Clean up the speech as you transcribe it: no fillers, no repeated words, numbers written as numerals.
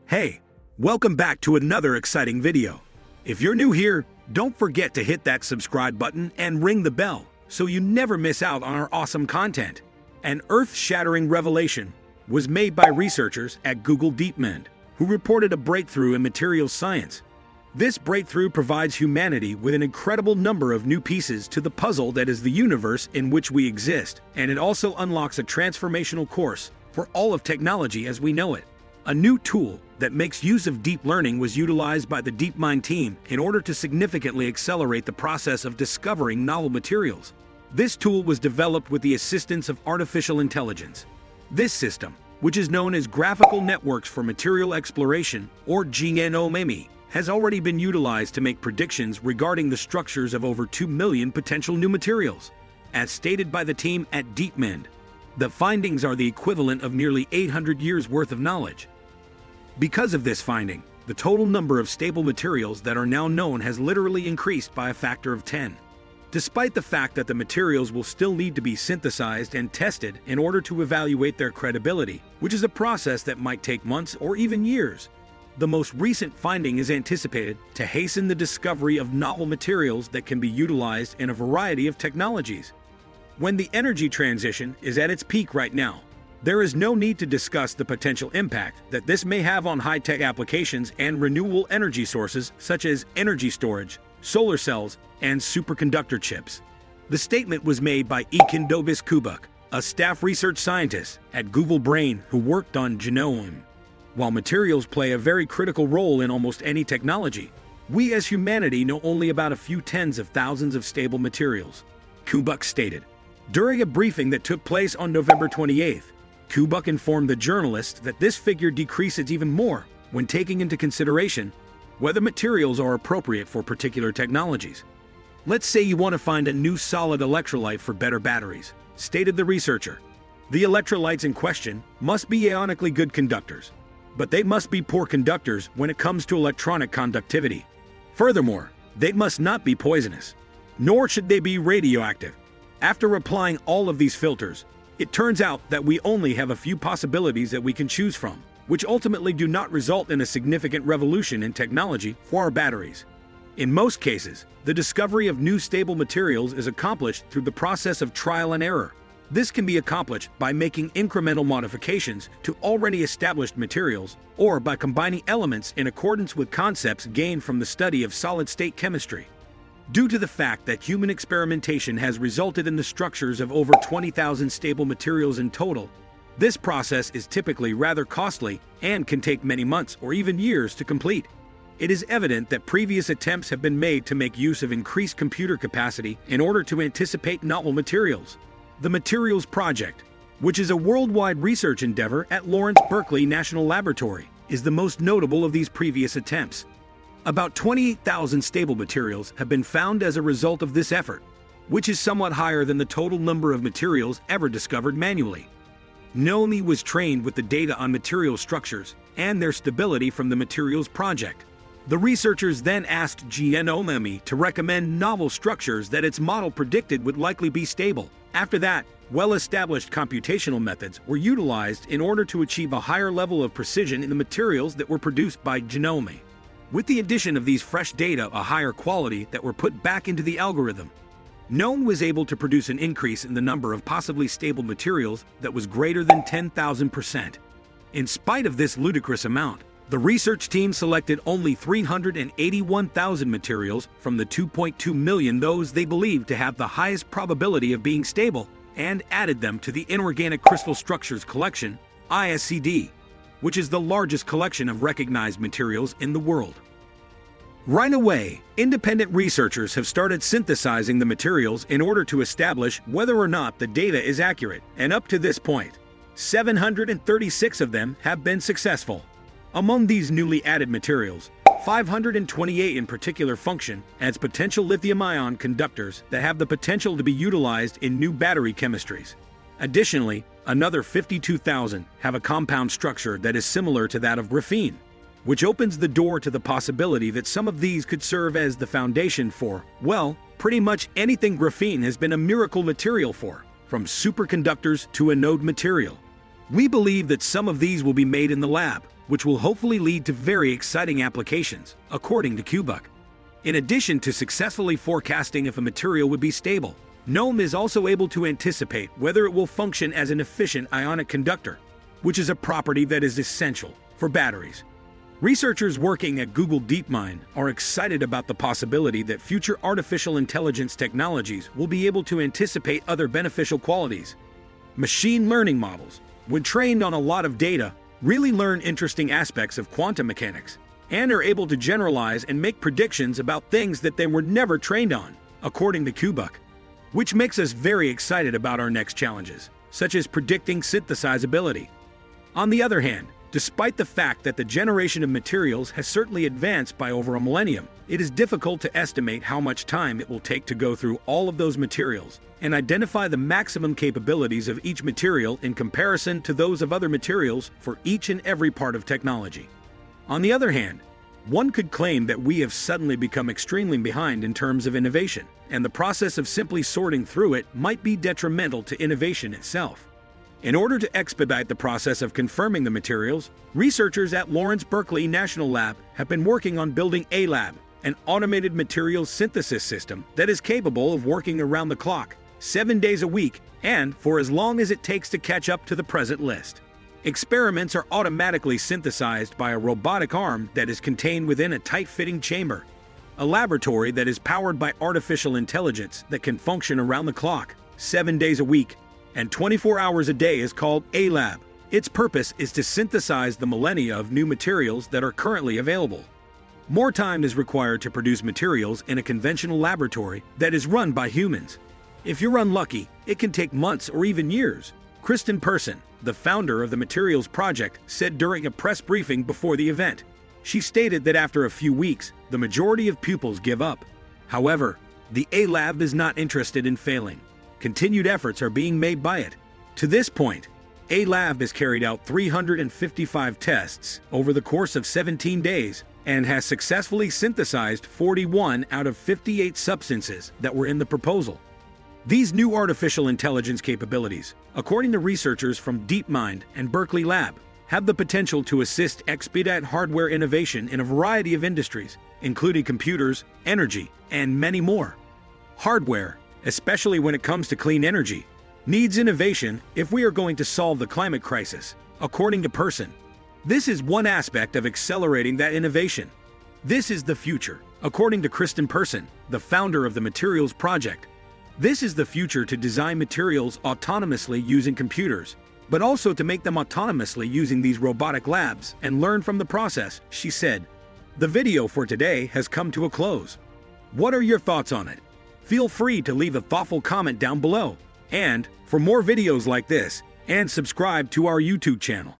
Hey, welcome back to another exciting video. If you're new here, don't forget to hit that subscribe button and ring the bell so you never miss out on our awesome content. An earth-shattering revelation was made by researchers at Google DeepMind, who reported a breakthrough in materials science. This breakthrough provides humanity with an incredible number of new pieces to the puzzle that is the universe in which we exist, and it also unlocks a transformational course for all of technology as we know it. A new tool that makes use of deep learning was utilized by the DeepMind team in order to significantly accelerate the process of discovering novel materials. This tool was developed with the assistance of artificial intelligence. This system, which is known as Graphical Networks for Material Exploration, or GNoME, has already been utilized to make predictions regarding the structures of over 2 million potential new materials. As stated by the team at DeepMind, the findings are the equivalent of nearly 800 years' worth of knowledge. Because of this finding, the total number of stable materials that are now known has literally increased by a factor of 10. Despite the fact that the materials will still need to be synthesized and tested in order to evaluate their credibility, which is a process that might take months or even years, the most recent finding is anticipated to hasten the discovery of novel materials that can be utilized in a variety of technologies. When the energy transition is at its peak right now, there is no need to discuss the potential impact that this may have on high-tech applications and renewable energy sources such as energy storage, solar cells, and superconductor chips. The statement was made by Dovis Kubuk, a staff research scientist at Google Brain who worked on GNoME. While materials play a very critical role in almost any technology, we as humanity know only about a few tens of thousands of stable materials, Kubuk stated. During a briefing that took place on November 28th, Kubuk informed the journalist that this figure decreases even more when taking into consideration whether materials are appropriate for particular technologies. Let's say you want to find a new solid electrolyte for better batteries, stated the researcher. The electrolytes in question must be ionically good conductors, but they must be poor conductors when it comes to electronic conductivity. Furthermore, they must not be poisonous, nor should they be radioactive. After applying all of these filters, it turns out that we only have a few possibilities that we can choose from, which ultimately do not result in a significant revolution in technology for our batteries. In most cases, the discovery of new stable materials is accomplished through the process of trial and error. This can be accomplished by making incremental modifications to already established materials or by combining elements in accordance with concepts gained from the study of solid-state chemistry. Due to the fact that human experimentation has resulted in the structures of over 20,000 stable materials in total, this process is typically rather costly and can take many months or even years to complete. It is evident that previous attempts have been made to make use of increased computer capacity in order to anticipate novel materials. The Materials Project, which is a worldwide research endeavor at Lawrence Berkeley National Laboratory, is the most notable of these previous attempts. About 28,000 stable materials have been found as a result of this effort, which is somewhat higher than the total number of materials ever discovered manually. GNoME was trained with the data on material structures and their stability from the Materials Project. The researchers then asked GNoME to recommend novel structures that its model predicted would likely be stable. After that, well-established computational methods were utilized in order to achieve a higher level of precision in the materials that were produced by GNoME. With the addition of these fresh data, a higher quality that were put back into the algorithm, GNoME was able to produce an increase in the number of possibly stable materials that was greater than 10,000%. In spite of this ludicrous amount, the research team selected only 381,000 materials from the 2.2 million those they believed to have the highest probability of being stable and added them to the Inorganic Crystal Structures Collection, ISCD, which is the largest collection of recognized materials in the world. Right away, independent researchers have started synthesizing the materials in order to establish whether or not the data is accurate, and up to this point, 736 of them have been successful. Among these newly added materials, 528 in particular function as potential lithium-ion conductors that have the potential to be utilized in new battery chemistries. Additionally, another 52,000 have a compound structure that is similar to that of graphene, which opens the door to the possibility that some of these could serve as the foundation for, well, pretty much anything graphene has been a miracle material for, from superconductors to anode material. We believe that some of these will be made in the lab, which will hopefully lead to very exciting applications, according to GNoME. In addition to successfully forecasting if a material would be stable, GNoME is also able to anticipate whether it will function as an efficient ionic conductor, which is a property that is essential for batteries. Researchers working at Google DeepMind are excited about the possibility that future artificial intelligence technologies will be able to anticipate other beneficial qualities. Machine learning models, when trained on a lot of data, really learn interesting aspects of quantum mechanics and are able to generalize and make predictions about things that they were never trained on, according to GNoME, which makes us very excited about our next challenges, such as predicting synthesizability. On the other hand, despite the fact that the generation of materials has certainly advanced by over a millennium, it is difficult to estimate how much time it will take to go through all of those materials and identify the maximum capabilities of each material in comparison to those of other materials for each and every part of technology. On the other hand, one could claim that we have suddenly become extremely behind in terms of innovation, and the process of simply sorting through it might be detrimental to innovation itself. In order to expedite the process of confirming the materials, researchers at Lawrence Berkeley National Lab have been working on building A-Lab, an automated materials synthesis system that is capable of working around the clock, 7 days a week, and for as long as it takes to catch up to the present list. Experiments are automatically synthesized by a robotic arm that is contained within a tight-fitting chamber. A laboratory that is powered by artificial intelligence that can function around the clock, 7 days a week, and 24 hours a day is called A-Lab. Its purpose is to synthesize the millennia of new materials that are currently available. More time is required to produce materials in a conventional laboratory that is run by humans. If you're unlucky, it can take months or even years. Kristen Person, the founder of the Materials Project, said during a press briefing before the event. She stated that after a few weeks, the majority of pupils give up. However, the A-Lab is not interested in failing. Continued efforts are being made by it. To this point, A-Lab has carried out 355 tests over the course of 17 days and has successfully synthesized 41 out of 58 substances that were in the proposal. These new artificial intelligence capabilities, according to researchers from DeepMind and Berkeley Lab, have the potential to assist expedite hardware innovation in a variety of industries, including computers, energy, and many more. Hardware, especially when it comes to clean energy, needs innovation if we are going to solve the climate crisis, according to Person. This is one aspect of accelerating that innovation. This is the future, according to Kristen Person, the founder of the Materials Project. This is the future to design materials autonomously using computers, but also to make them autonomously using these robotic labs and learn from the process, she said. The video for today has come to a close. What are your thoughts on it? Feel free to leave a thoughtful comment down below. And for more videos like this, and subscribe to our YouTube channel.